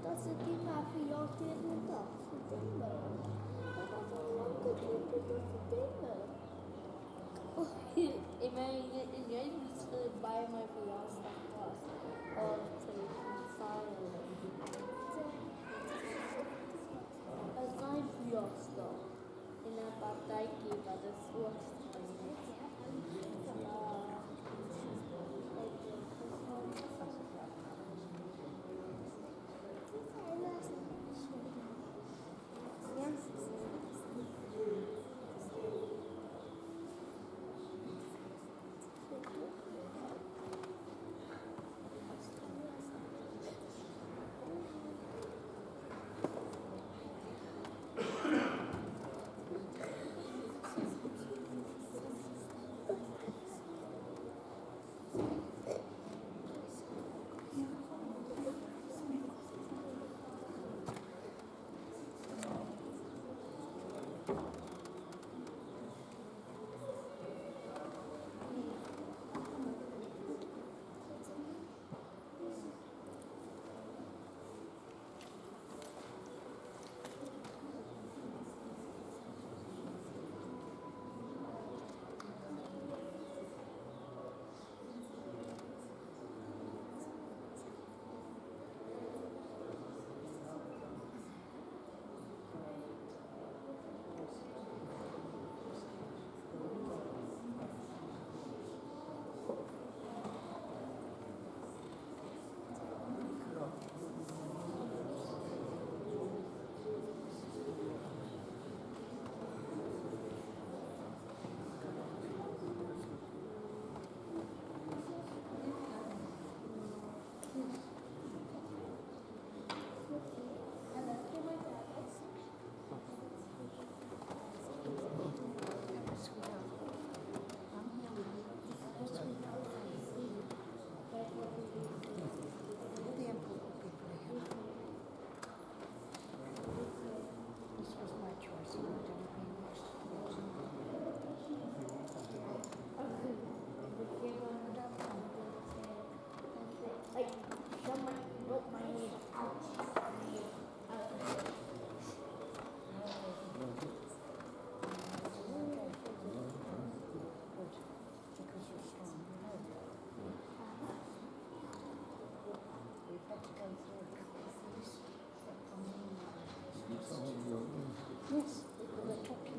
Dat is het niet maar voor jou tegen dat dingen. Dat is al lang geduurd dat dingen. Ik ben in jij niet bij mijn verjaardag was. Het is mijn verjaardag. In een partijtje dat is ook. Yes, we're talking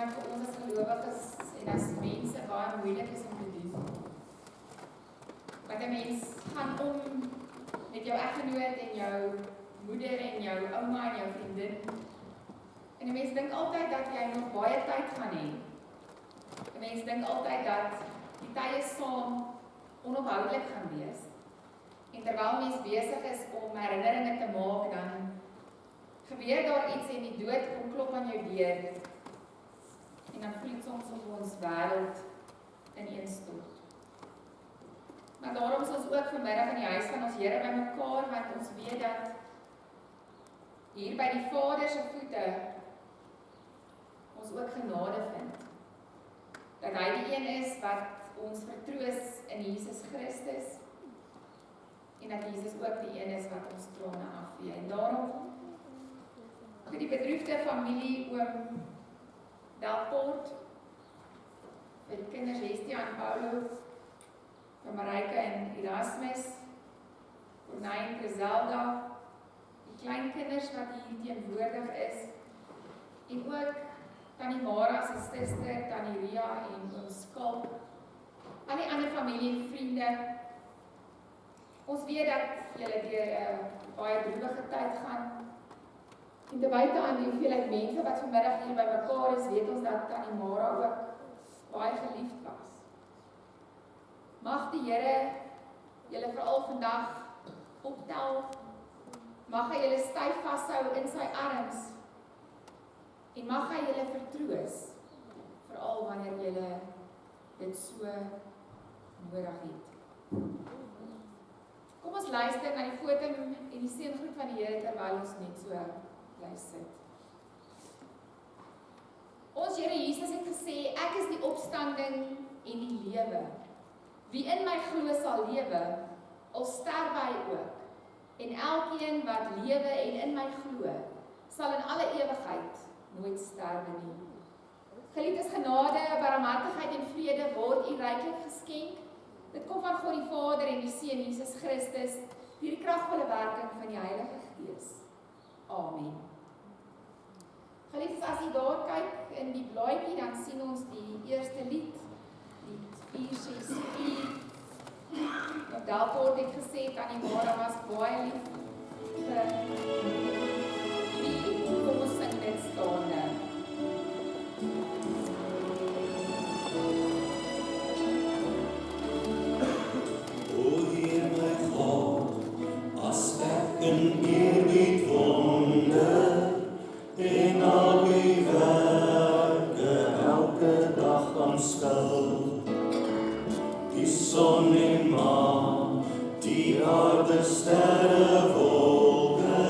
omdat vir ons as gelowiges en as mense baie moeilik is om te doen. Want 'n mens gaan om met jou eggenoot en jou moeder en jou ouma en jou vriendin. En 'n mens dink altyd dat jy nog baie tyd gaan hê. 'n Mens dink altyd dat die tye saam onophoudelik gaan wees. En terwyl mens besig is om herinneringe te maak, dan gebeur daar iets en die dood kom klop aan jou deur. En dan voel dit soms of ons wêreld ineenstort. Maar daarom is ons ook vanmiddag in die huis van ons Here bymekaar, want ons weet dat hier by die Vader se voete ons ook genade vind. Dat hy die een is wat ons vertroos in Jesus Christus en dat Jesus ook die een is wat ons trane afvee. En daarom vir die bedroefde familie oom Delport, vir die kinders Hestia en Paulo, vir Marijke en Erasmus, Corneille en Griselda, die kleinkinders wat hier teenwoordig is, en ook Tannie Mara se suster, Tannie Ria en oom Skalk, al die ander familie en vriende. Ons weet dat julle deur 'n baie droewige tyd gaan. En te buite aan die hoeveelheid mense wat vanmiddag hier by mekaar is, weet ons dat Tannie Mara ook baie geliefd was. Mag die Here julle veral vandag optel, mag hy julle styf vashou in sy arms, en mag hy julle vertroos, veral wanneer julle dit so nodig het. Kom ons luister na die fotum en die seëngroet van die Here terwyl ons net so bly sit. Ons Here Jesus het gesê, ek is die opstanding en die lewe. Wie in my glo sal lewe, al sterwe hy ook. En elkeen wat lewe en in my glo, sal in alle ewigheid nooit sterwe nie. Geliefdes, genade, barmhartigheid en vrede word u ryklik geskenk. Dit kom van God die Vader en die Seun Jesus Christus, deur die kragvolle werking van die Heilige Gees. Amen. Geliefdes, as jy daar kyk in die blaadjie, dan sien ons die eerste lied, lied 464. Op Delport het gesê, Tannie Mara was baie lief vir die, kom ons sing dit staande. O Heer my God, as ek in eerbied wonder en al die werke elke dag aanskou, die son en maan, die aarde, sterre, wolke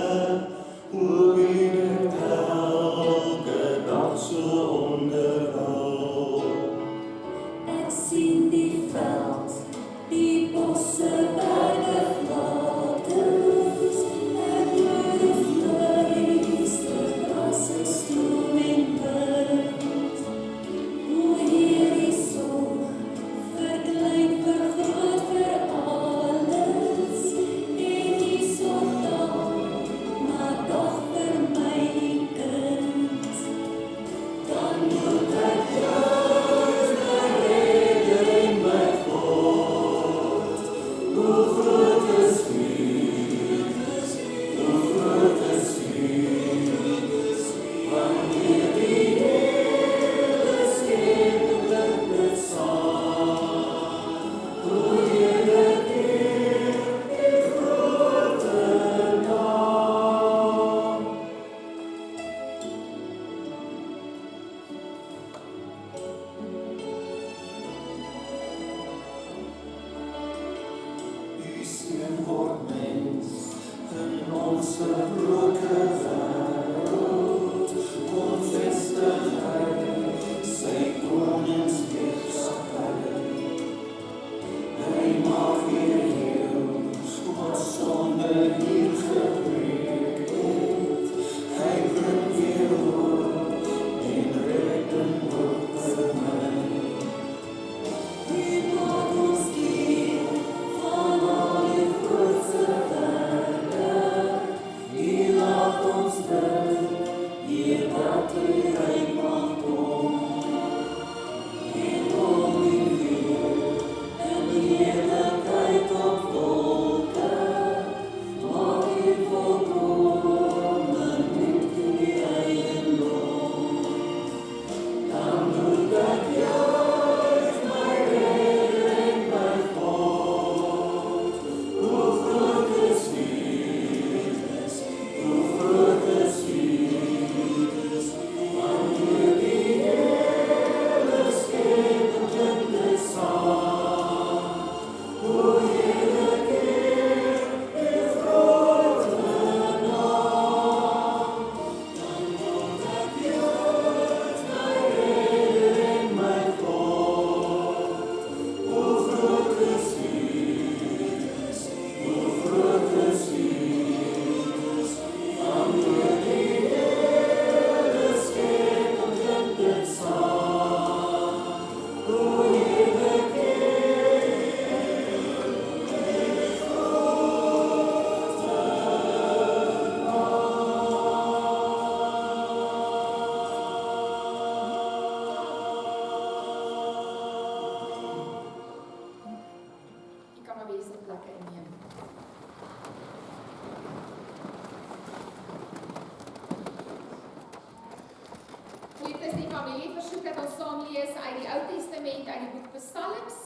familie versoek dat ons saam lees uit die Ou Testament, uit die boek Psalms.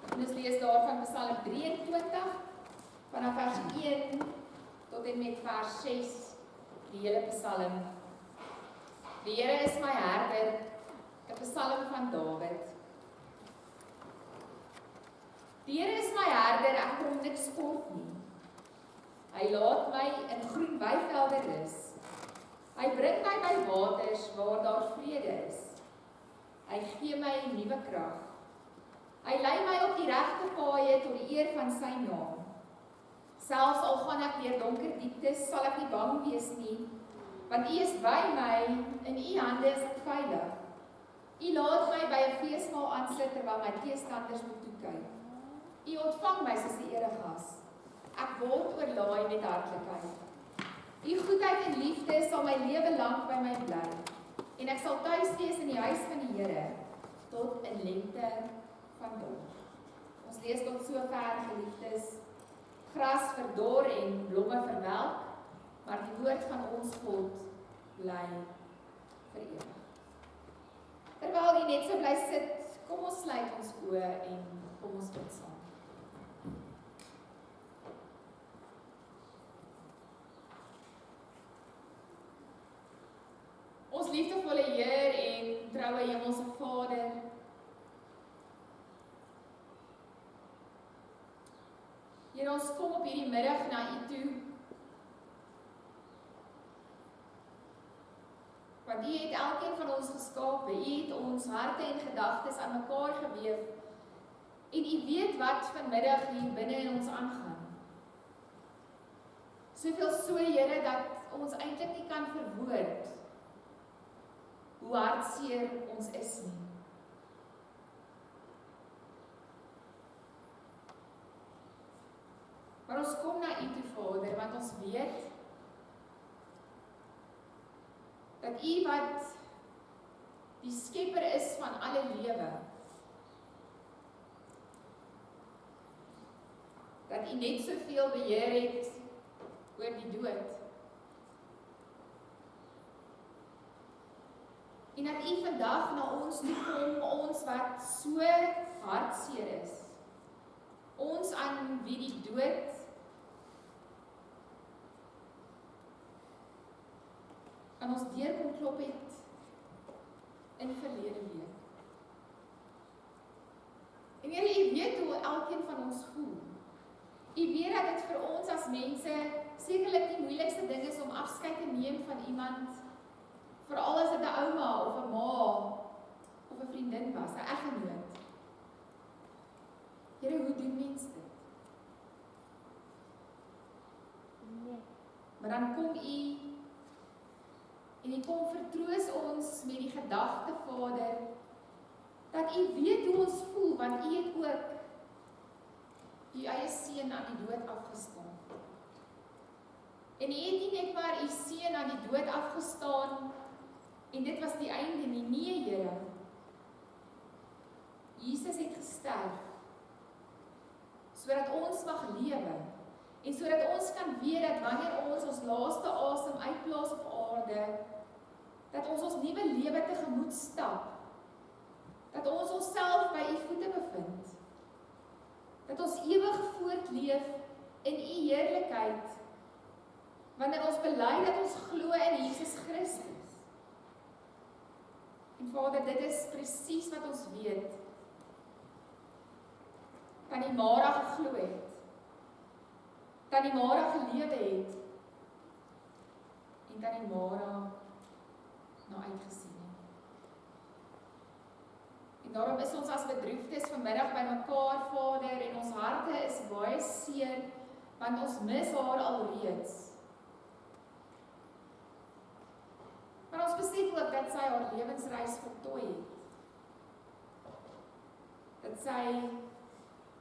En ons lees daarvan Psalm 23, vanaf vers 1 tot en met vers 6, die hele Psalm. Die Here is my herder, 'n Psalm van Dawid. Die Here is my herder, ek kom niks kort nie. Hy laat my in groen weivelde rus. Hy bring my by waters waar daar vrede is. Hy gee my nuwe krag. Hy lei my op die regte paaie tot die eer van sy naam. Selfs al gaan ek deur donker dieptes, sal ek nie bang wees nie, want U is by my, in U hande is ek veilig. U laat my by 'n feesmaal aansit terwyl my teestanders moet toekyk. U ontvang my soos 'n eregas. Ek word oorlaai met hartlikheid. U goedheid en liefde sal my lewe lank by my bly, en ek sal tuis wees in die huis van die Here tot in lengte van dae. Ons lees tot sover, geliefdes. Gras verdor en blomme verwelk, maar die woord van ons God bly vir ewig. Terwyl jy net so bly sit, kom ons sluit ons oë en kom ons bid saam. Ons liefdevolle Heer en troue Hemelse Vader, Here, ons kom op hierdie middag na U toe, want U het elkeen van ons geskape, U het ons harte en gedagtes aan mekaar geweef, en U weet wat vanmiddag hier binne in ons aangaan. Soveel so, Here, dat ons eintlik nie kan verwoord hoe hartseer ons is nie. Maar ons kom na U toe, Vader, want ons weet dat U wat die skepper is van alle lewe, dat U net soveel beheer het oor die dood. En dat U vandag na ons toe kom, ons wat so hartseer is, ons aan wie die dood aan ons deur kom klop het in verlede week. En Here, U weet hoe elkeen van ons voel. U weet dat dit vir ons as mense sekerlik die moeilikste ding is om afskeid te neem van iemand, veral as dit 'n ouma of 'n ma of 'n vriendin was, 'n eggenoot. Here, hoe doen mens dit? Nee. Maar dan kom U en U kom vertroos ons met die gedagte, Vader, dat U weet hoe ons voel, want U het ook U eie seun aan die dood afgestaan. En U het nie net maar U seun aan die dood afgestaan en dit was die einde nie. Nee, Here. Jesus het gesterf sodat ons mag lewe en sodat ons kan weet dat wanneer ons laaste asem uitblaas op aarde, dat ons nuwe lewe tegemoet stap, dat ons onsself by U voete bevind, dat ons ewig voortleef in U heerlikheid, wanneer ons bely dat ons glo in Jesus Christus. En Vader, dit is presies wat ons weet, Tannie Mara geglo het, Tannie Mara gelewe het, en Tannie Mara na uitgesien het. En daarom is ons as bedroefdes vanmiddag by mekaar, Vader, en ons harte is baie seer, want ons mis haar alreeds. Maar ons besef ook dat sy haar lewensreis voltooi het. Dat sy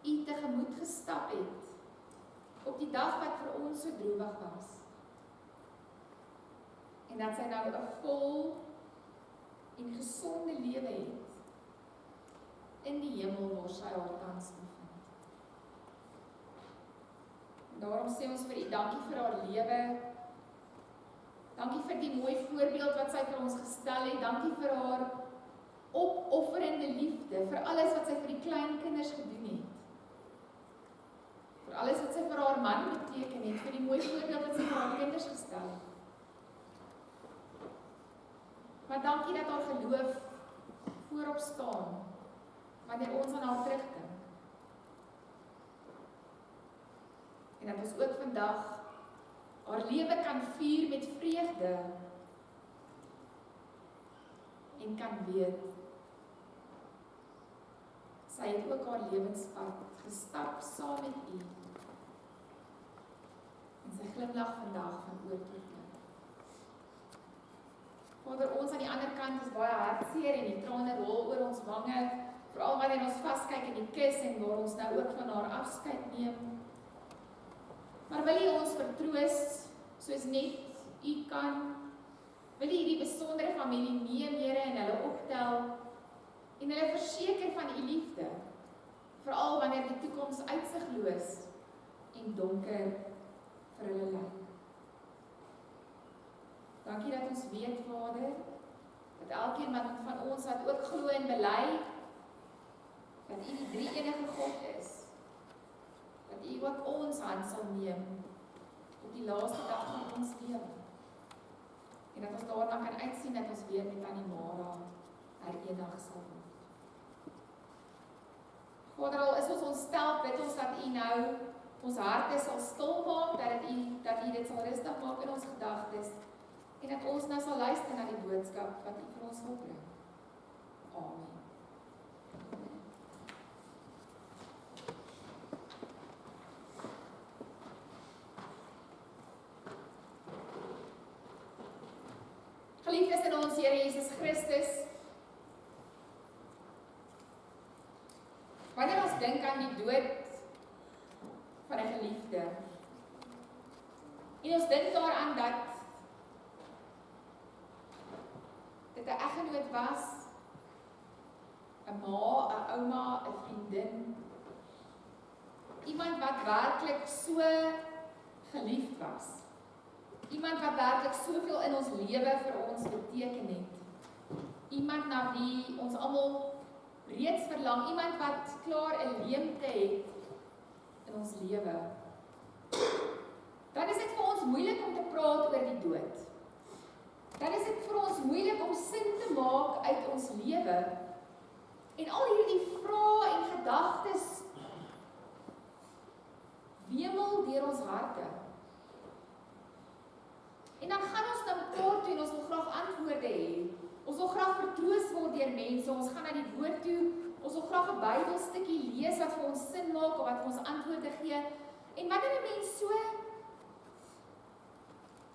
U tegemoet gestap het, op die dag wat vir ons so droewig was. En dat sy nou 'n vol en gesonde lewe het, in die hemel waar sy haar tans bevind. En daarom sê ons vir U dankie vir haar lewe, dankie vir die mooi voorbeeld wat sy vir ons gestel het, dankie vir haar opofferende liefde vir alles wat sy vir die klein kinders gedoen het. Vir alles wat sy vir haar man beteken het, vir die mooi voorbeeld wat sy vir haar kinders gestel het. Maar dankie dat haar geloof voorop staan, wanneer ons aan haar terugdink. En dat ons ook vandag haar lewe kan vier met vreugde en kan weet, sy het ook haar lewenspad gestap saam met u. En sy glimlag vandag van oor tot oor. Vader, ons aan die ander kant is baie hartseer en die trane rol oor ons wange, veral wanneer ons vaskyk in die kus en waar ons nou ook van haar afskeid neem. Maar wil u ons vertroos, soos net u kan? Wil u die besondere familie neem, Here, en hulle optel, en hulle verseker van u liefde, veral wanneer die toekoms uitsigloos en donker vir hulle lyk. Dankie dat ons weet, Vader, dat elkeen van ons wat ook glo en bely, dat u die drie enige God is, dat u ook ons hand sal neem op die laaste dag van ons lewe. En dat ons daarna kan uitsien dat ons weer met aan die Mara hereenig sal word. Vader, al is ons ontstel, bid ons dat u nou ons harte sal stil maak, dat u dit sal rustig maak in ons gedagtes, en dat ons nou sal luister na die boodskap wat u vir ons wil bring. Amen. Geliefdes in ons Here Jesus Christus, wanneer ons dink aan die dood van 'n geliefde, en ons dink daaraan dat dit 'n eggenoot was, 'n ma, 'n ouma, 'n vriendin, iemand wat werklik so geliefd was. Iemand wat werklik soveel in ons lewe vir ons beteken het. Iemand na wie ons almal reeds verlang. Iemand wat klaar 'n leemte het in ons lewe. Dan is dit vir ons moeilik om te praat oor die dood. Dan is dit vir ons moeilik om sin te maak uit ons lewe. En al hierdie vrae en gedagtes wemel deur ons harte. En dan gaan ons na mekaar toe en ons wil graag antwoorde hê. Ons wil graag vertroos word deur mense. Ons gaan na die woord toe. Ons wil graag 'n Bybelstukkie lees wat vir ons sin maak of wat vir ons antwoorde gee. En wanneer 'n mens so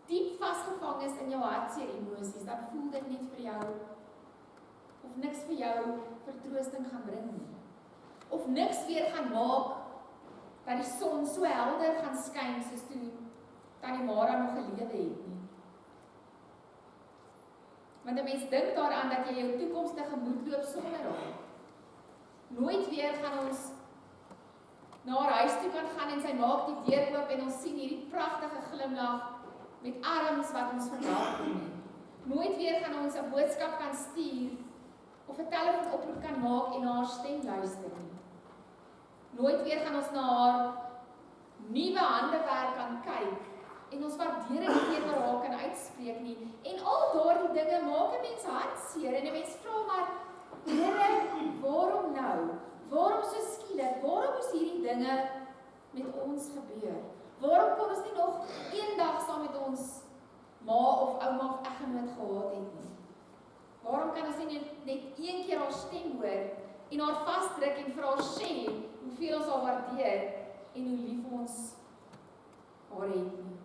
diep vasgevang is in jou hartseer emosies, dan voel dit net vir jou of niks vir jou vertroosting gaan bring nie. Of niks weer gaan maak dat die son so helder gaan skyn soos toe Tannie Mara nog gelewe het nie. Want 'n mens dink daaraan dat jy jou toekomstige moet loop sonder haar. Nooit weer gaan ons na haar huis toe kan gaan en sy maak die deur oop en ons sien hierdie pragtige glimlag met arms wat ons verwelkom nie. Nooit weer gaan ons 'n boodskap kan stuur of 'n telefoonoproep kan maak en na haar stem luister nie. Nooit weer gaan ons na haar nuwe handewerk kan kyk en ons waardering teenoor haar kan uitspreek nie. En al daardie dinge maak 'n mens hartseer en 'n mens vra maar, Here, waarom nou? Waarom so skielik? Waarom moes hierdie dinge met ons gebeur? Waarom kon ons nie nog eendag saam met ons ma of ouma of eggenoot gehad het nie? Waarom kan ons nie net een keer haar stem hoor en haar vasdruk en vir haar sê hoeveel ons haar waardeer en hoe lief ons haar het nie?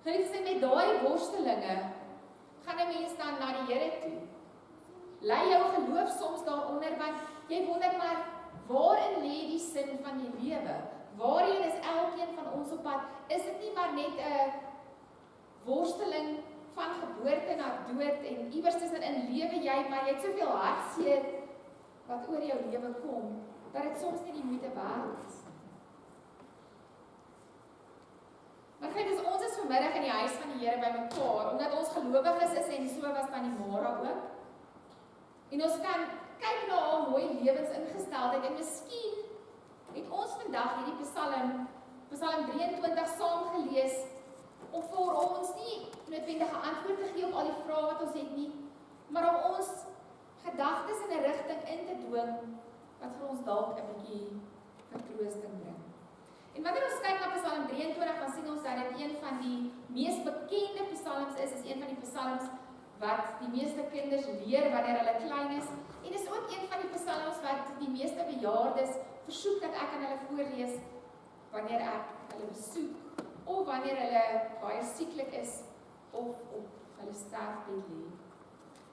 Geliefdes, met daai worstelinge gaan 'n mens dan na die Here toe. Lei jou geloof soms daaronder, want jy wonder maar, waarin lê die sin van die lewe? Waarheen is elkeen van ons op pad? Is dit nie maar net 'n worsteling van geboorte na dood en iewers tussenin lewe jy, maar jy het soveel hartseer wat oor jou lewe kom, dat dit soms nie die moeite werd is. Maar kyk, ons is vanmiddag in die huis van die Here bymekaar, omdat ons gelowiges is en so was Tannie Mara ook. En ons kan kyk na haar mooi lewensingesteldheid en miskien het ons vandag hierdie Psalm 23 saam gelees om vir ons nie noodwendige antwoord te gee op al die vrae wat ons het nie, maar om ons gedagtes in 'n rigting in te dwing wat vir ons dalk 'n bietjie vertroosting bring. En wanneer ons kyk na Psalm 23, dan sien ons dat dit een van die mees bekende psalms is een van die psalms wat die meeste kinders leer wanneer hulle klein is, en is ook een van die psalms wat die meeste bejaardes versoek dat ek aan hulle voorlees wanneer ek hulle besoek, of wanneer hulle baie sieklik is, of op hulle sterfbed lê.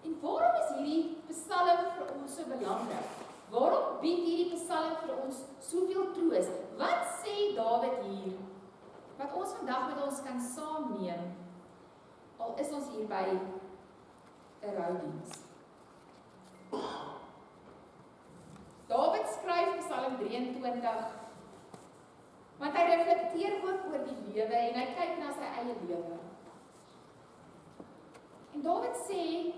En waarom is hierdie psalm vir ons so belangrik? Waarom bied hierdie psalm vir ons soveel troos? Wat sê Dawid hier, wat ons vandag met ons kan saamneem, al is ons hier by 'n roudiens? Dawid skryf Psalm 23, want hy reflekteer ook oor die lewe en hy kyk na sy eie lewe. En Dawid sê,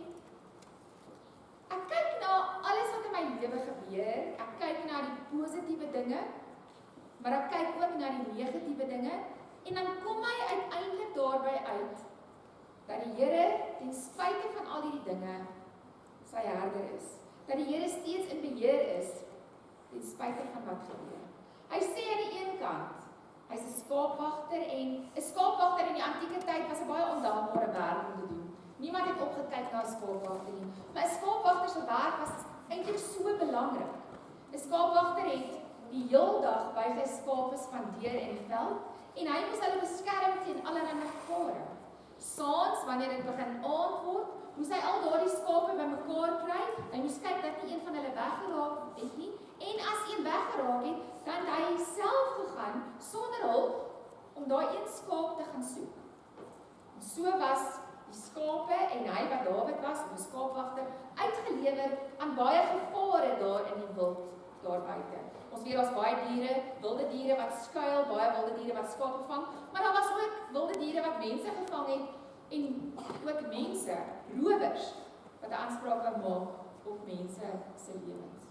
ek kyk na alles wat in my lewe gebeur, ek kyk na die positiewe dinge, maar ek kyk ook na die negatiewe dinge, en dan kom hy uiteindelik daarby uit, dat die Here ten spyte van al hierdie dinge, sy herder is. Dat die Here steeds in beheer is, ten spyte van wat gebeur. Hy sê aan die een kant, hy's 'n skaapwagter, en 'n skaapwagter in die antieke tyd was 'n baie ondankbare werk om te doen. Niemand het opgekyk na 'n skaapwagter nie, maar 'n skaapwagter se werk was eintlik so belangrik. 'n Skaapwagter het die heel dag by sy skape spandeer in die veld, en hy moes hulle beskerm teen allerlei gevare. Saans, wanneer dit begin aand word, moes hy al daardie skape bymekaar kry. Hy moes kyk dat nie een van hulle weggeraak het nie, en as een weggeraak het, dan het hy self gegaan sonder hulp om daai een skaap te gaan soek. En so was die skape en hy wat Dawid was, 'n skaapwagter, uitgelewer aan baie gevare daar in die wild daar buite. Ons weet daar's baie diere, wilde diere wat skuil, baie wilde diere wat skape vang, maar daar was ook wilde diere wat mense gevang het, en ook mense, rowers, wat 'n aanspraak kan maak op mense se lewens.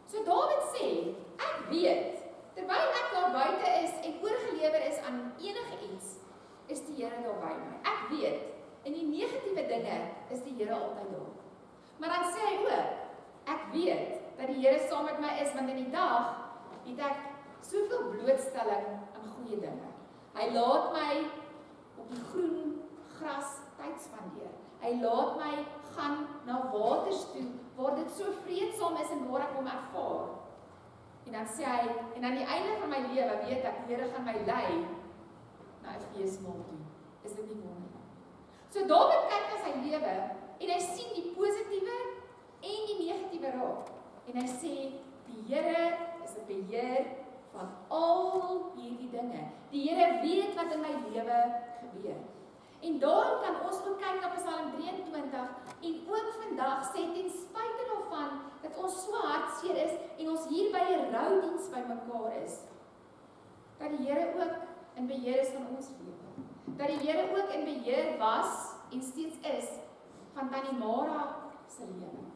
So Dawid sê, ek weet, terwyl ek daar buite is en oorgelewer is aan enige iets, is die Here daar by my. Ek weet, in die negatiewe dinge is die Here altyd daar. Maar dan sê hy ook, ek weet dat die Here saam met my is, want in die dag het ek soveel blootstelling aan goeie dinge. Hy laat my op die groen gras tyd spandeer. Hy laat my gaan na waters toe, waar dit so vreedsaam is en waar ek hom ervaar. En dan sê hy, en aan die einde van my lewe weet ek, die Here gaan my lei na 'n feesmaal toe. Is dit nie wonderlik? So Dawid kyk na sy lewe, en hy sien die positiewe en die negatiewe raak. En hy sê, die Here is in beheer van al hierdie dinge. Die Here weet wat in my lewe gebeur. En daarom kan ons ook kyk na Psalm 23 en ook vandag sê, ten spyte daarvan dat ons so hartseer is en ons hier by 'n roudiens bymekaar is, dat die Here ook in beheer is van ons lewe. Dat die Here ook in beheer was en steeds is van Tannie Mara se lewe.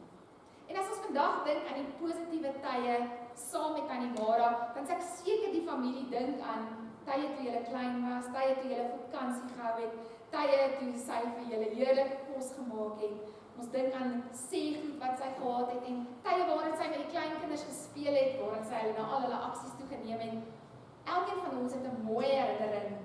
En as ons vandag dink aan die positiewe tye saam met Tannie Mara, dan is ek seker die familie dink aan tye toe julle klein was, tye toe julle vakansie gehou het, tye toe sy vir julle heerlike kos gemaak het. Ons dink aan seegoed wat sy gehad het, en tye waarin sy met die kleinkinders gespeel het, waarin sy hulle na al hulle aksies toe geneem het. Elkeen van ons het 'n mooi herinnering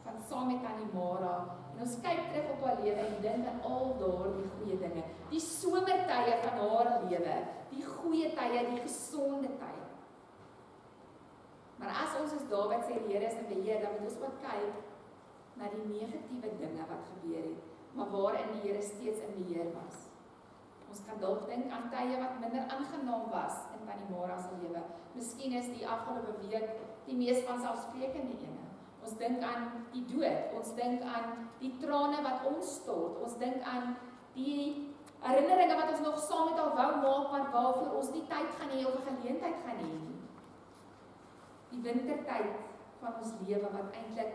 van saam met Tannie Mara. En ons kyk terug op haar lewe en dink aan al daardie goeie dinge. Die somertye van haar lewe, die goeie tye, die gesonde tye. Maar as ons as Dawid sê die Here is in beheer, dan moet ons ook kyk na die negatiewe dinge wat gebeur het, maar waarin die Here steeds in beheer was. Ons kan dalk dink aan tye wat minder aangenaam was in Tannie Mara se lewe. Miskien is die afgelope week die mees vanselfsprekende ene. Ons dink aan die dood, ons dink aan die trane wat ons stort, ons dink aan die herinneringe wat ons nog saam met haar wou maak, maar waarvoor ons nie tyd gaan hê of 'n geleentheid gaan hê nie. Die wintertyd van ons lewe wat eintlik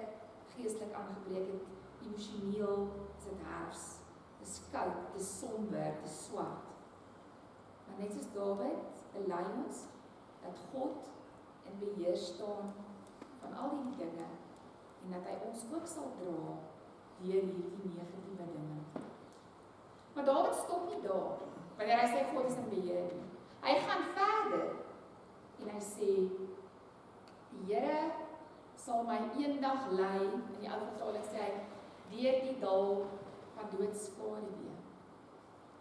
geestelik aangebreek het, emosioneel is dit herfs. Dis koud, dis somber, dis swart. Maar net soos Dawid, bely ons dat God in beheer staan van al die dinge en dat hy ons ook sal dra deur hierdie negatiewe dinge. Maar Dawid stop nie daar, wanneer hy sê God is in beheer nie. Hy gaan verder en hy sê, die Here sal my eendag lei, in die ou vertaling sê hy, deur die dal van doodskaduwee.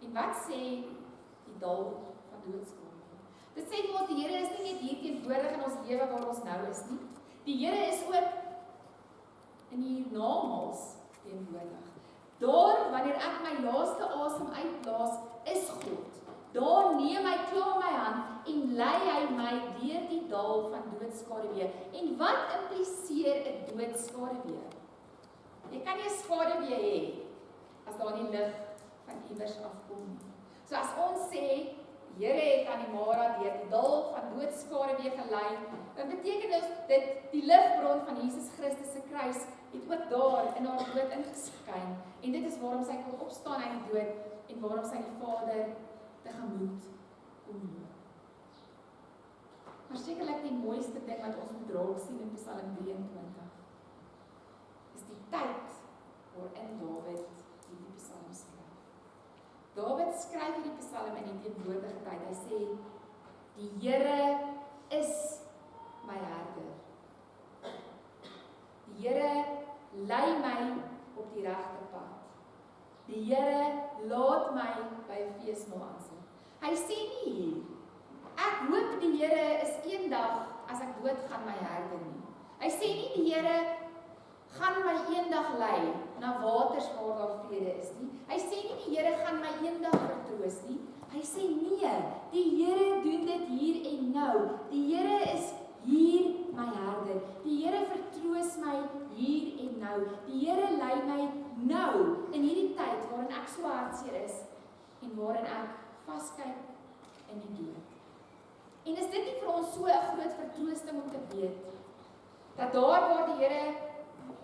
En wat sê die dal van doodskaduwee? Dit sê vir ons, die Here is nie net hier teenwoordig in ons lewe waar ons nou is nie. Die Here is ook in die hiernamaals teenwoordig. Daar, wanneer ek my laaste asem uitblaas, is God. Daar neem hy klaar my hand en lei hy my deur die dal van doodskaduwee. En wat impliseer 'n doodskaduwee? Jy kan nie 'n skaduwee hê as daar nie lig van iewers afkom nie. So as ons sê, die Here het aan die Mara deur die dal van doodskaduwee gelei, dan beteken dit die ligbron van Jesus Christus se kruis het ook daar in haar dood ingeskyn. En dit is waarom sy kon opstaan uit die dood en waarom sy die Vader tegemoet kom loop. Maar sekerlik die mooiste ding wat ons moet raak sien in Psalm 23 is die tyd waarin Dawid hierdie Psalm skryf. Dawid skryf hierdie Psalm in die teenwoordige tyd. Hy sê, die Here is my herder. Die Here lei my op die regte pad. Die Here laat my by 'n feesmaal aansit. Hy sê nie hier, ek hoop die Here is eendag as ek dood gaan my herder nie. Hy sê nie die Here gaan my eendag lei na waters waar daar vrede is nie. Hy sê nie die Here gaan my eendag vertroos nie. Hy sê nee, die Here doen dit hier en nou. Die Here is hier my herder. Die Here vertroos my hier en nou. Die Here lei my nou in hierdie tyd waarin ek so hartseer is en waarin ek vaskyk in die dood. En is dit nie vir ons so 'n groot vertroosting om te weet dat daar waar die Here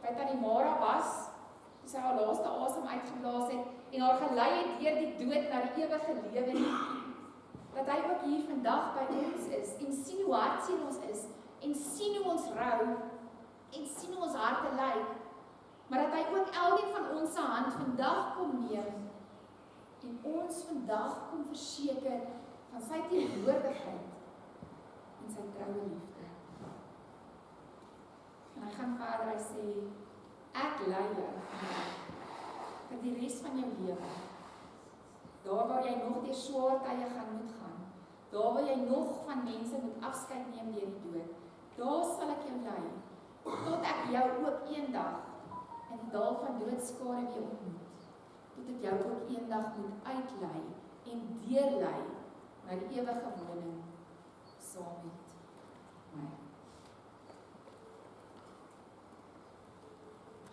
by Tannie Mara was, toe sy haar laaste asem uitgeblaas het en haar gelei het deur die dood na die ewige lewe nie, dat hy ook hier vandag by ons is en sien hoe hartseer ons is en sien hoe ons rou en sien hoe ons harte lyk, maar dat hy ook elkeen van ons se hand vandag kom neem en ons vandag kom verseker van sy teenwoordigheid en sy troue liefde. En hy gaan verder, hy sê, ek lei jou vir die res van jou lewe. Daar waar jy nog deur swaar tye gaan moet gaan, daar waar jy nog van mense moet afskeid neem deur die dood, daar sal ek jou lei, tot ek jou ook eendag in die dal van doodskaduwee ontmoet, tot ek jou ook eendag moet uitlei en deurlei na die ewige woning saam met my.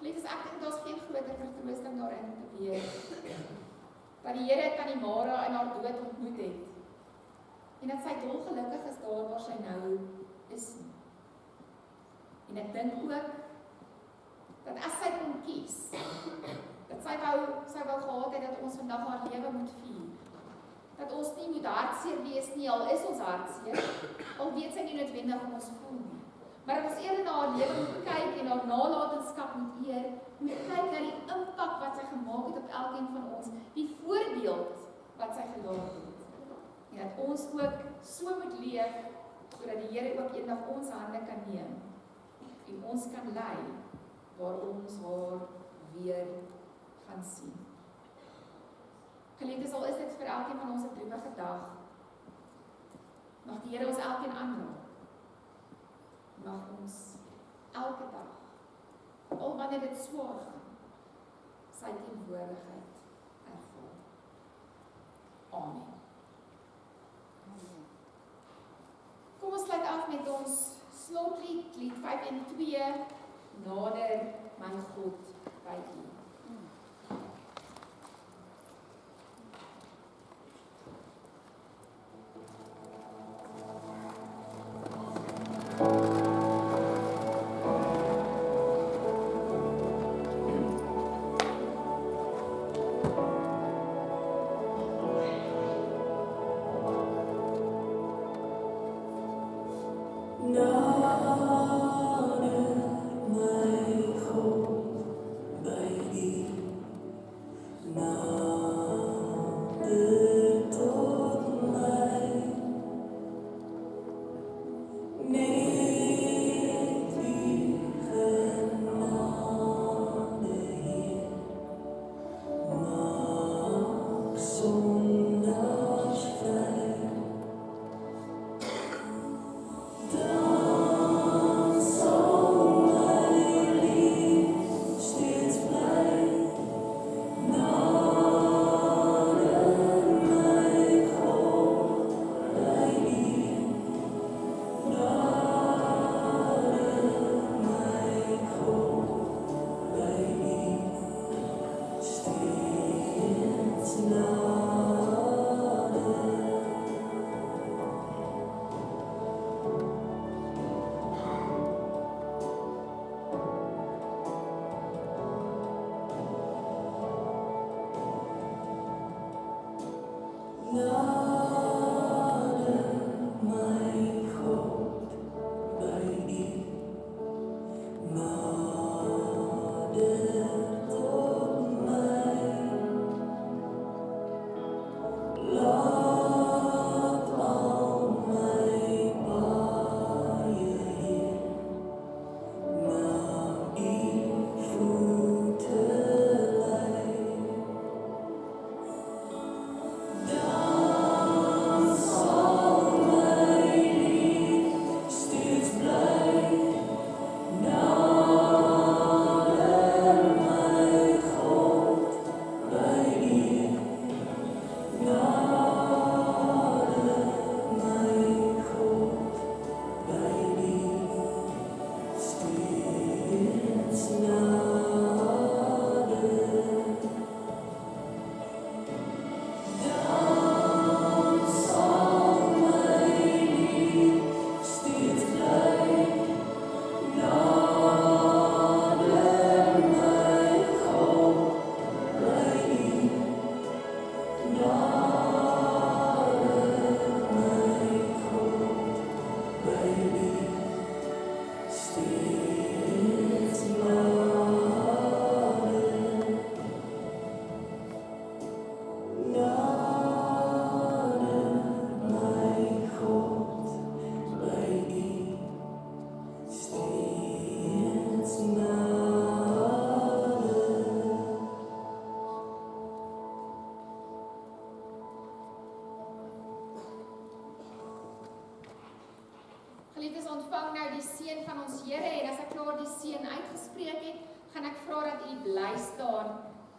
Geliefdes, ek dink daar's geen groter vertroosting daarin te weet dat die Here Tannie Mara in haar dood ontmoet het en dat sy dolgelukkig is daar waar sy nou is nie. En ek dink ook dat as sy kon kies, dat sy wou gehad het dat ons vandag haar lewe moet vier. Dat ons nie moet hartseer wees nie, al is ons hartseer, al weet sy nie noodwendig hoe ons voel nie. Maar dat ons eerder na haar lewe moet kyk en haar nalatenskap moet eer, moet kyk na die impak wat sy gemaak het op elkeen van ons, die voorbeeld wat sy gelaat het. En dat ons ook so moet leef, sodat die Here ook eendag ons hande kan neem en ons kan lei waar ons haar weer gaan sien. Geliefdes, al is dit vir elkeen van ons 'n droewige dag, mag die Here ons elkeen aanraak. Mag ons elke dag, al wanneer dit swaar gaan, sy teenwoordigheid ervaar. Amen. Kom ons sluit af met ons slotlied, lied 512, Nader my God by U. van ons Here en as ek klaar die seën uitgespreek het, gaan ek vra dat u bly staan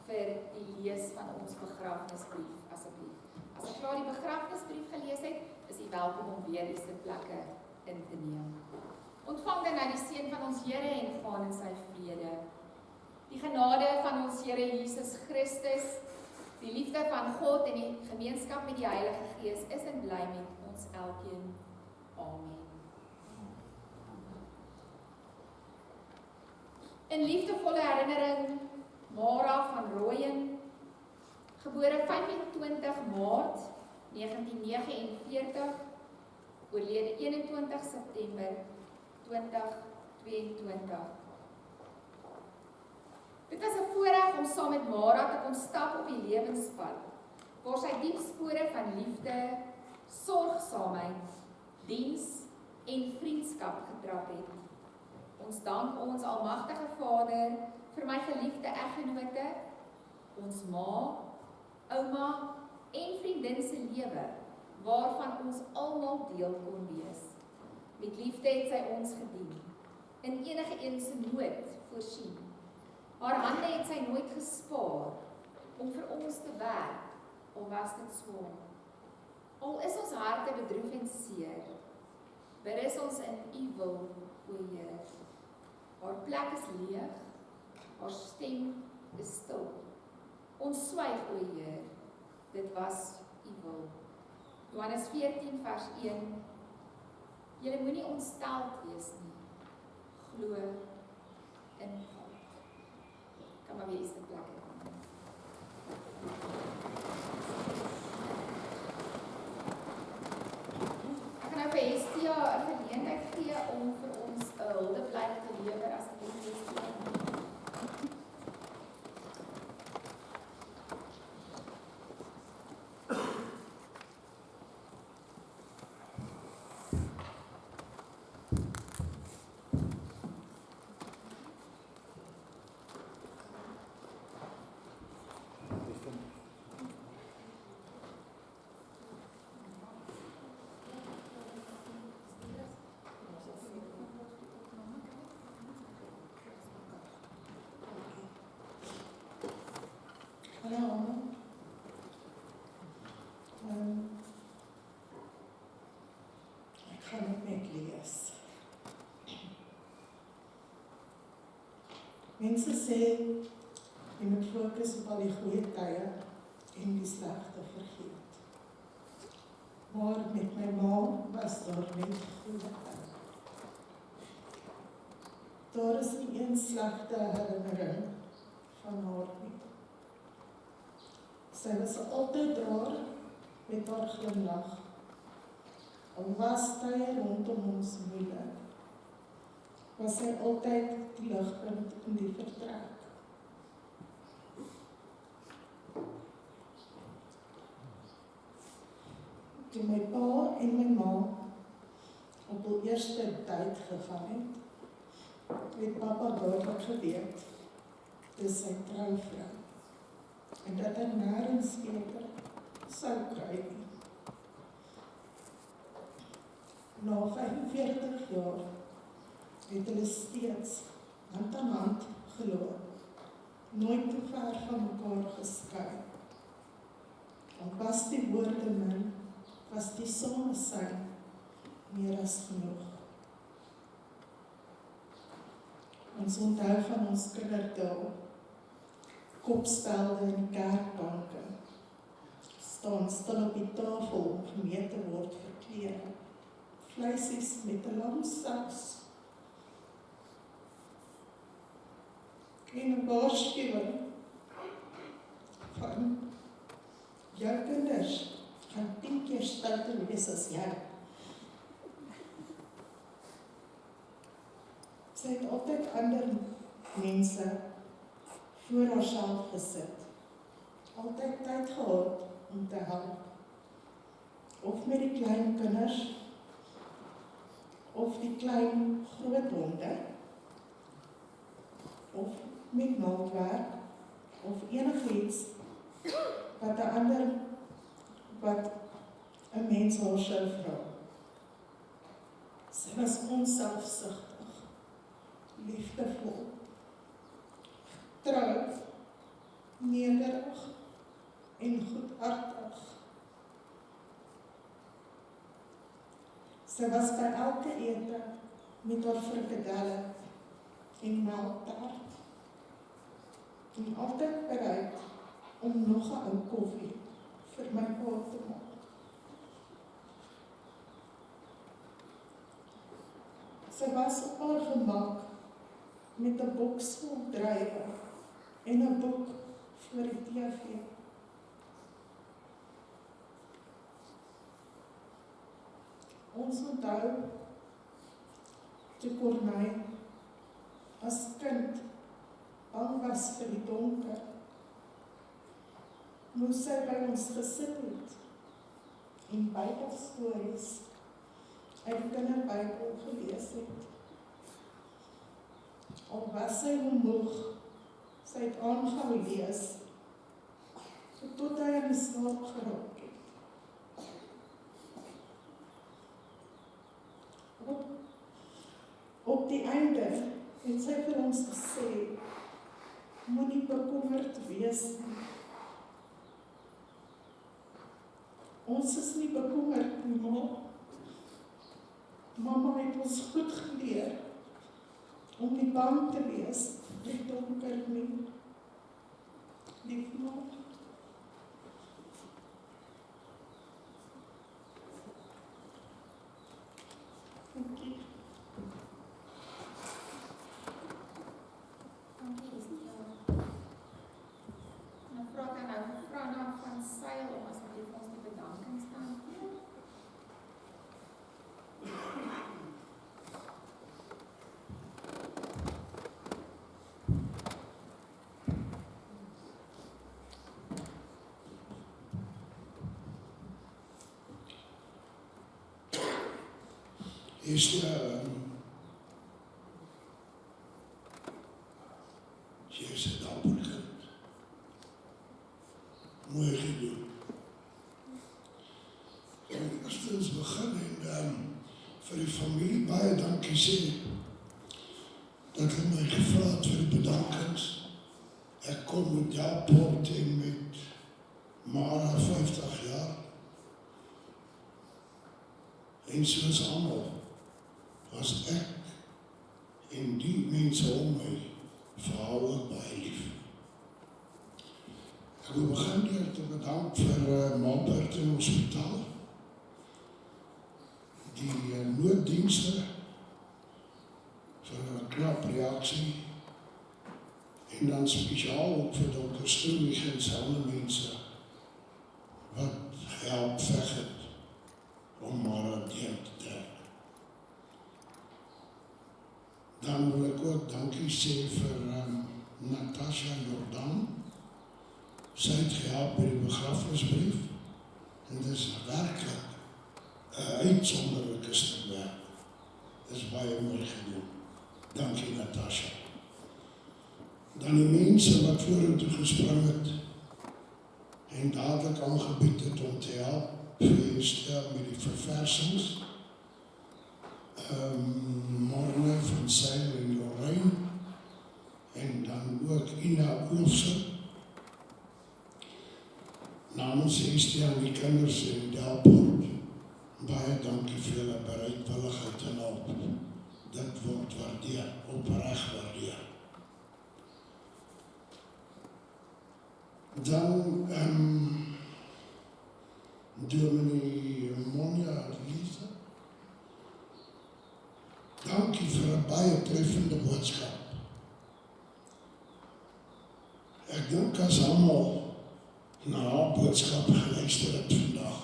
vir die lees van ons begrafnisbrief asseblief. As ek klaar die begrafnisbrief gelees het, is u welkom om weer u sitplekke in te neem. Ontvang dan nou die seën van ons Here en gaan in sy vrede. Die genade van ons Here Jesus Christus, die liefde van God en die gemeenskap met die Heilige Gees is en bly met ons elkeen. Amen. In liefdevolle herinnering, Mara van Rooyen, gebore 25 Maart 1949, oorlede 21 September 2022. Dit was 'n voorreg om saam met Mara te kon stap op die lewenspad, waar sy diep spore van liefde, sorgsaamheid, diens en vriendskap getrap het. Ons dank ons almagtige Vader vir my geliefde eggenote, ons ma, ouma en vriendin se lewe, waarvan ons almal deel kon wees. Met liefde het sy ons gedien, in enige een se nood voorsien. Haar hande het sy nooit gespaar om vir ons te werk, al was dit swaar. Al is ons harte bedroef en seer, berus ons in u wil, o Heer. Haar plek is leeg, haar stem is stil. Ons swyg, o Heer, dit was u wil. Johannes 14 vers 1. Julle moenie ontsteld wees nie, glo in God. Kan maar weer eens die plek neem. Ek gaan nou vir Hestia 'n geleentheid gee om vir ons 'n huldeblyk te lewer as ek dit Hestia. Hallo. Ek gaan dit net lees. Mense sê jy moet fokus op al die goeie tye en die slegte vergeet. Maar met my ma was daar net goeie tye. Daar is nie een slegte herinnering van haar nie. Sy was altyd daar met haar glimlag. Al was tye rondom ons moeilik, was sy altyd die ligpunt in die vertrek. Toe my pa en my ma op hul eerste tyd gegaan het papa dadelik geweet, dis sy trouvrou. En dat hy nêrens beter sou kry nie. Na 45 jaar het hulle steeds hand aan hand geloop, nooit te ver van mekaar geskei. En was die woorde min, was die samesyn meer as genoeg. Ons onthou van ons kinderdae, kopspelde in die kerkbanke, staan stil op die tafel om gemeet te word vir klere, vleisies met 'n lang saks, en 'n waarskuwing van jou kinders gaan 10 keer stouter wees as jy. Sy het altyd ander mense voor haarself gesit, altyd tyd gehad om te help, of met die klein kinders, of die klein groot honde, of met naaldwerk, of enigiets wat 'n mens haar sou vra. Sy was onselfsugtig, liefdevol, getrou, nederig en goedhartig. Sy was by elke ete met haar frikadelle en melktaart en altyd bereid om nog 'n ou koffie vir my pa te maak. Sy was op haar gemak met 'n boks vol druiwe en 'n boek voor die TV. Ons onthou toe Corneille as kind bang was vir die donker, moes sy by ons gesit het en Bybelstories uit die kinderbybel gelees het. Al was sy moeg, sy het aangehou lees, tot hy in die slaap geraak het. Op die einde het sy vir ons gesê, moenie bekommerd wees nie. Ons is nie bekommerd nie, maar Mama het ons goed geleer om nie bang te wees vir die donker nie. Lief ma. Dankie. Jy's een dapper kind. Mooi gedoen. Eerstens begin en vir die familie baie dankie sê dat hulle my gevra het vir die bedankings. Ek kom met Delport en met Mara 50 jaar. En soos almal was ek en die mense om my vir baie lief. Ek wil begin deur te bedank vir Malberton Hospitaal, die nooddienste vir 'n knap reaksie en dan spesiaal ook vir Dr. Stoemig en sy ander mense wat gehelp veg het om Mara deur te trek. Dan wil ek ook dankie sê vir Natasha Jordan. Sy het gehelp by die begrafnisbrief en dit is werklik 'n uitsonderlike stuk werk. Dit is baie mooi gedoen. Dankie Natasha. Dan die mense wat vorentoe gespring het en dadelik aangebied het om te help vir Esther met die verversings. Morne van Seil en Lorraine en dan ook Ina Oelsen. Namens Esther en die kinders in Delport, baie dankie vir julle bereidwilligheid en hulp. Dit word waardeer, opreg waardeer. Dan Dominee Monja Lise. Dankie vir 'n baie treffende boodskap. Ek dink as almal na haar boodskap geluister het vandag,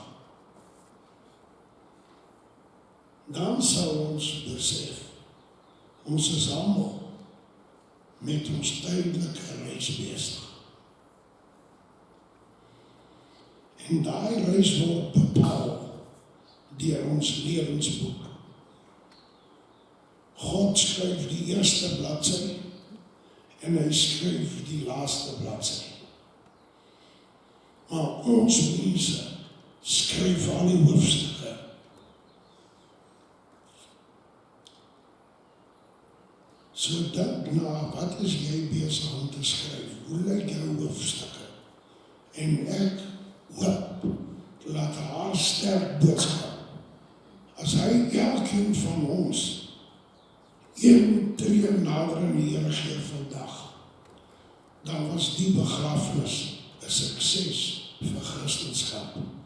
dan sal ons besef, ons is almal met ons tydelike reis besig. En daai reis word bepaal deur ons lewensboek. God skryf die eerste bladsy en hy skryf die laaste bladsy. Maar ons mense skryf al die hoofstukke. So dink na, wat is jy besig om te skryf? Hoe lyk jou hoofstukke? En ek hoop, laat haar sterk boodskap. As hy elkeen van ons een tree nader in die Here gee vandag, dan was die begrafenis 'n sukses vir Christendom.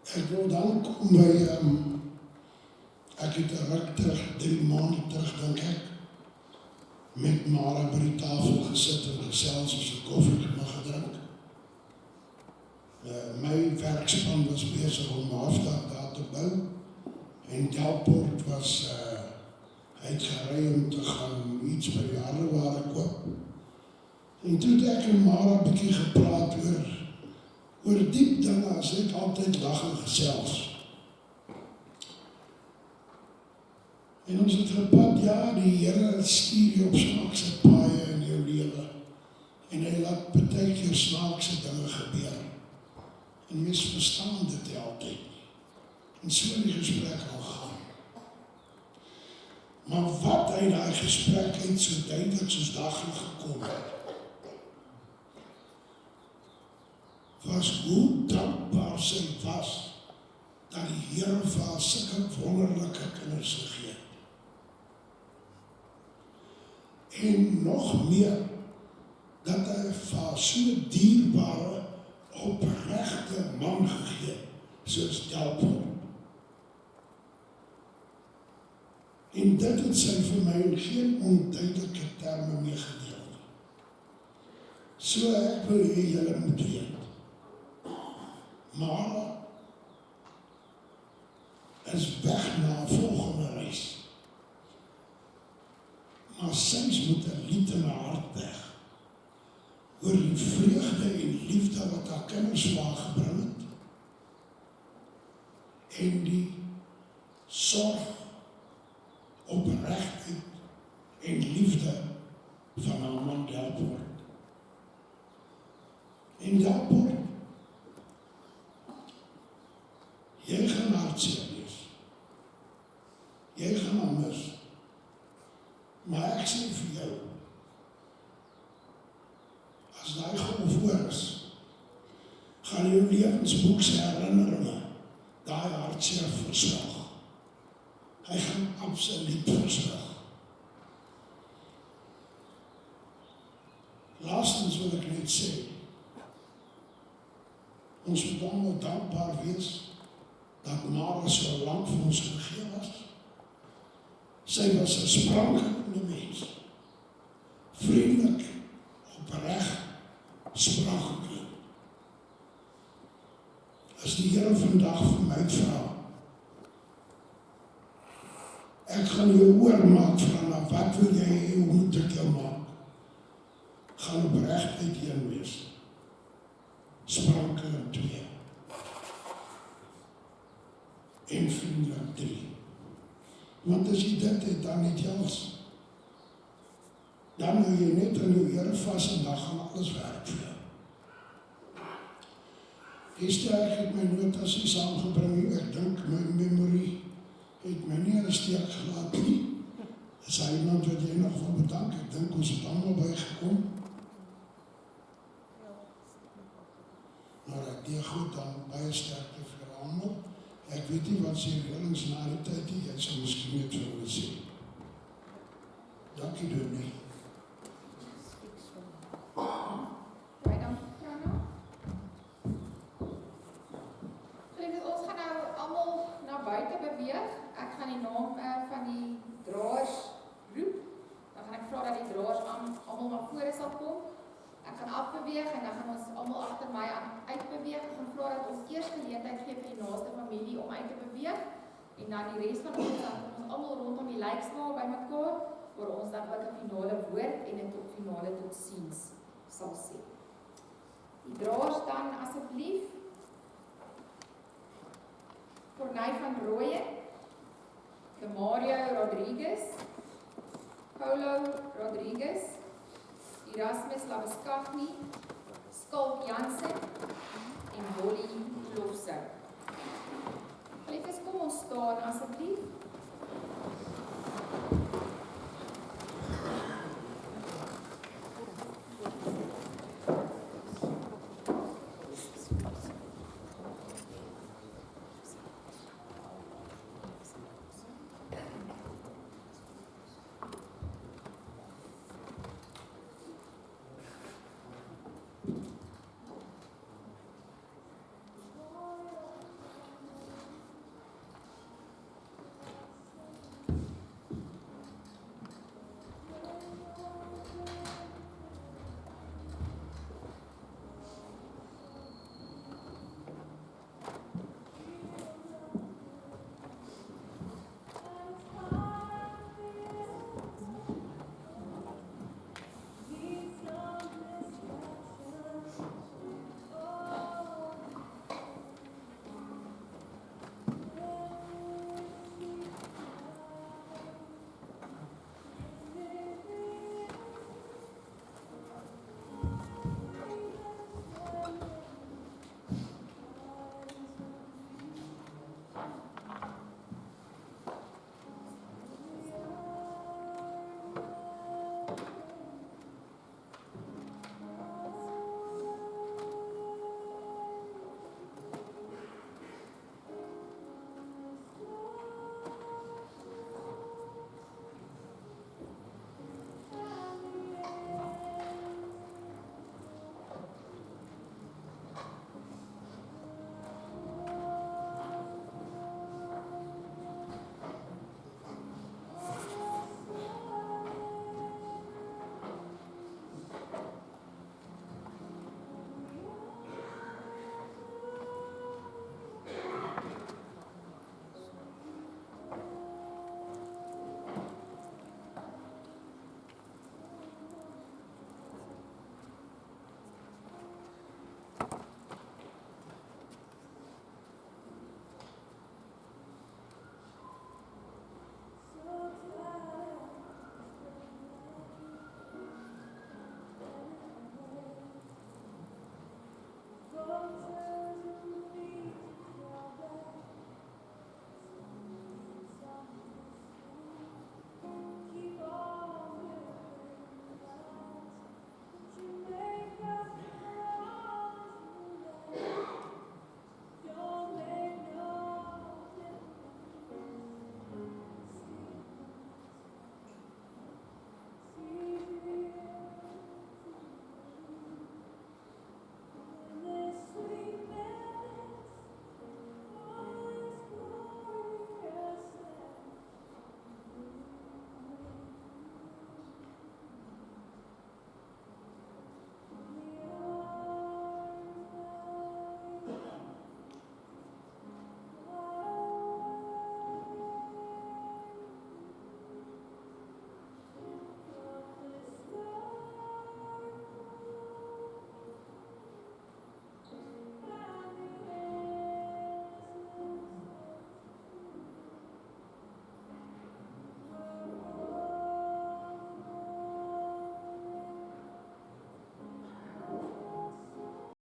Ek wil dan kom by, ek het 'n ruk terug, 3 maande terug, dink ek, met Mara by die tafel gesit en gesels as 'n koffie gedrink. My werkspan was besig om Hoofstad daar te bou en Delport was uitgery om te gaan iets by die hardeware koop. En toe het ek en Mara 'n bietjie gepraat oor diep dinge, as net altyd lag en gesels. En ons het gepraat, ja, die Here stuur jou op snaakse paaie in jou lewe. En hy laat baie keer snaakse dinge gebeur. En mens verstaan dit altyd nie. En so in die gesprek al gaan. Maar wat hy daai gesprek het so duidelik soos daglig gekom het, was hoe dankbaar sy was dat die Here vir haar sulke wonderlike kinders gegee het. En nog meer, dat hy vir haar so dierbare, opregte man gegee, soos Delport. En dit het sy vir my in geen onduidelike terme meegedeel. So ek wil hê julle moet weet. Maar is weg na 'n volgende reis. Maar sy moet 'n lied in haar hart weg oor die vreugde en liefde wat haar kinders vir haar gebring het en die sorg, opregtheid en liefde van haar man Delport. En Delport, jy gaan hartseer wees. Jy gaan haar mis. Maar ek sê vir jou, as daai geloof oor is, gaan jou lewensboek se herinneringe daai hartseer verswag. Hy gaan absoluut verswag. Laastens wil ek net sê, ons moet almal dankbaar wees dat Mara so lank vir ons gegee was. Sy was 'n sprankelende mens. Vriendelik, opreg, spraaklik. As die Here vandag vir my vra, ek gaan jou oormaak van wat wil jy hê, hoe moet ek jou maak? Gaan opregtheid een wees. Sprankelend 2. En vriendelik 3. Want as jy dit het, dan het jy alles. Dan hou jy net in jou Here vas en dan gaan alles werk vir jou. Gister het my notas hier saamgebring, ek dink my memory het my nie in 'n steek gelaat nie. Is hy iemand wat jy nog wil bedank? Ek dink ons het allemaal bygekom. Maar ek die goed dan baie sterkte vir almal. Ek weet nie wat sê reëlings na die tyd nie, jy sal miskien net vir hulle sê. Dankie doen nie. Baie dankie, Trana. Ons gaan nou almal na buite beweeg. Ek gaan die naam van die draers roep. Dan gaan ek vra dat die draers almal na vore sal kom. Ek gaan afbeweeg en dan gaan ons almal agter my uitbeweeg. Ek gaan vra dat ons eers geleentheid gee vir die naaste familie om uit te beweeg. En dan die res van ons dan kom ons almal rondom die lijksmaal bymekaar, waar ons dan ook 'n finale woord en 'n finale totsiens sal sê. Die draers dan asseblief Corneil van Rooyen, Mario Rodriguez, Paulo Rodriguez, Erasmus Labuskaghni, Skalk Jansen en Holly Klofse. Geliefdes, kom ons staan asseblief.